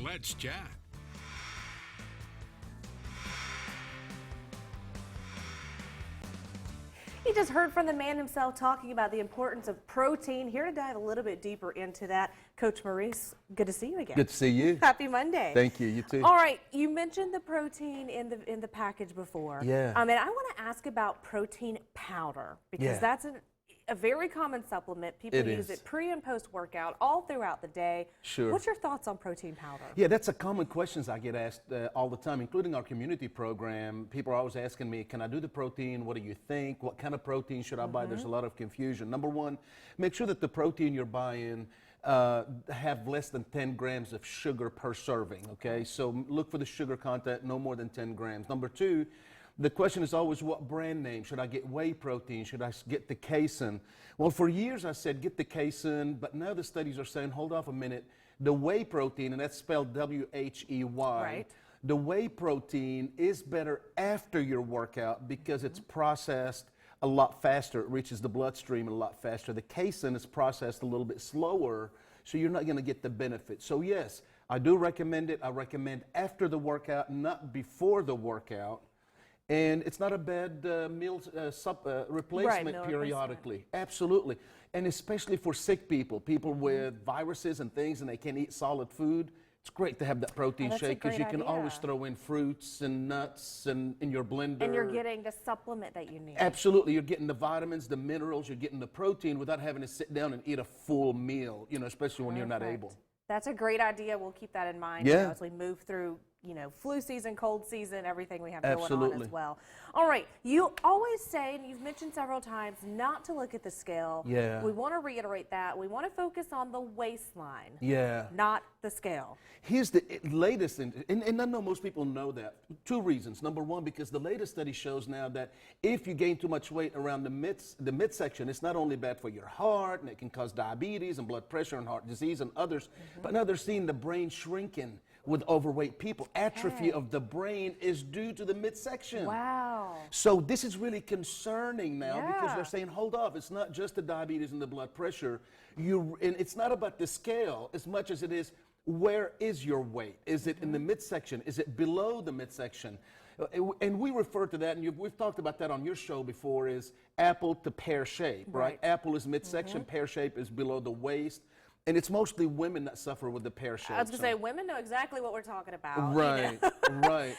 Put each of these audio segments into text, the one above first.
Let's chat. You just heard from the man himself talking about the importance of protein. Here to dive a little bit deeper into that, Coach Maurice, good to see you again. Good to see you. Happy Monday. Thank you. You too. All right, you mentioned the protein in the package before. Yeah. And I want to ask about protein powder because that's a very common supplement. People use it pre and post workout all throughout the day. Sure. What's your thoughts on protein powder? Yeah, that's a common question I get asked all the time, including our community program. People are always asking me, can I do the protein? What do you think? What kind of protein should I buy? There's a lot of confusion. Number one, make sure that the protein you're buying have less than 10 grams of sugar per serving, okay? So look for the sugar content, no more than 10 grams. Number two, the question is always, what brand name? Should I get whey protein? Should I get the casein? Well, for years I said get the casein, but now the studies are saying, hold off a minute. The whey protein, and that's spelled W-H-E-Y, Right. the whey protein is better after your workout because it's processed a lot faster. It reaches the bloodstream a lot faster. The casein is processed a little bit slower, so you're not going to get the benefit. So yes, I do recommend it. I recommend after the workout, not before the workout. And it's not a bad meal replacement periodically. Absolutely. And especially for sick people, people with viruses and things, and they can't eat solid food. It's great to have that protein shake because you can always throw in fruits and nuts and in your blender. And you're getting the supplement that you need. Absolutely. You're getting the vitamins, the minerals, you're getting the protein without having to sit down and eat a full meal, you know, especially when you're not able. That's a great idea. We'll keep that in mind as we move through, flu season, cold season, everything we have going on as well. All right. You always say, and you've mentioned several times, not to look at the scale. Yeah. We want to reiterate that. We want to focus on the waistline. Yeah. Not the scale. Here's the latest, and I know most people know that. Two reasons. Number one, because the latest study shows now that if you gain too much weight around the midsection, it's not only bad for your heart, and it can cause diabetes and blood pressure and heart disease and others, but now they're seeing the brain shrinking with overweight people. Atrophy of the brain is due to the midsection. Wow. So this is really concerning now because they're saying, hold off, it's not just the diabetes and the blood pressure. And it's not about the scale as much as it is, where is your weight? Is it in the midsection? Is it below the midsection? And we refer to that, and we've talked about that on your show before, is apple to pear shape, right? Apple is midsection, pear shape is below the waist. And it's mostly women that suffer with the pear shape. I was going to say, women know exactly what we're talking about. Right, right.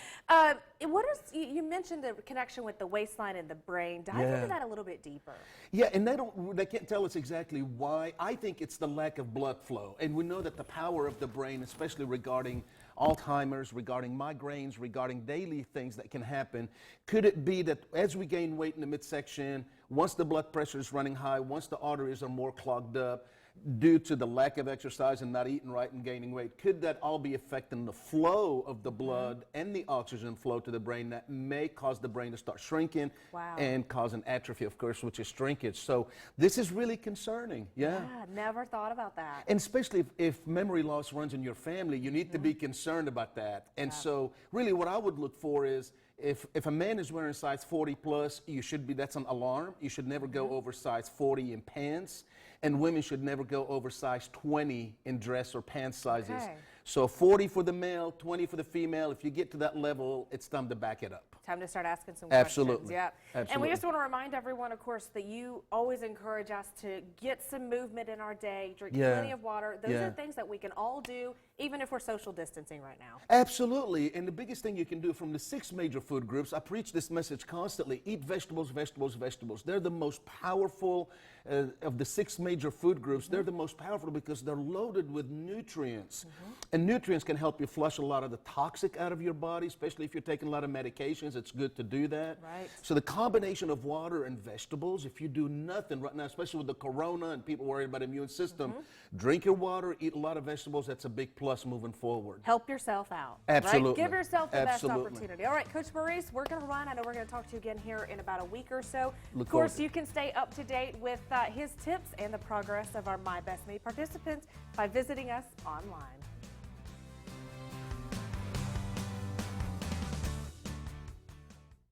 You mentioned the connection with the waistline and the brain. Dive into that a little bit deeper. Yeah, and they can't tell us exactly why. I think it's the lack of blood flow. And we know that the power of the brain, especially regarding Alzheimer's, regarding migraines, regarding daily things that can happen, could it be that as we gain weight in the midsection, once the blood pressure is running high, once the arteries are more clogged up, due to the lack of exercise and not eating right and gaining weight, could that all be affecting the flow of the blood and the oxygen flow to the brain that may cause the brain to start shrinking and cause an atrophy, of course, which is shrinkage. So this is really concerning. Yeah, never thought about that. And especially if memory loss runs in your family, you need to be concerned about that. And so really what I would look for is, if a man is wearing size 40 plus, that's an alarm. You should never go over size 40 in pants, and women should never go over size 20 in dress or pants sizes. So 40 for the male, 20 for the female. If you get to that level, it's time to back it up. Time to start asking some Absolutely. questions. Yeah. Absolutely. And we just want to remind everyone, of course, that you always encourage us to get some movement in our day, drink plenty of water. Those are things that we can all do, even if we're social distancing right now. Absolutely. And the biggest thing you can do from the 6 major food groups, I preach this message constantly, eat vegetables, vegetables, vegetables. They're the most powerful of the 6 major food groups. They're the most powerful because they're loaded with nutrients. And nutrients can help you flush a lot of the toxic out of your body, especially if you're taking a lot of medications. It's good to do that. Right. So the combination of water and vegetables, if you do nothing right now, especially with the corona and people worried about immune system, drink your water, eat a lot of vegetables. That's a big plus moving forward. Help yourself out. Absolutely. Right? Give yourself the best opportunity. All right, Coach Maurice, we're going to run. I know we're going to talk to you again here in about a week or so. Of course, you can stay up to date with his tips and the progress of our My Best Me participants by visiting us online.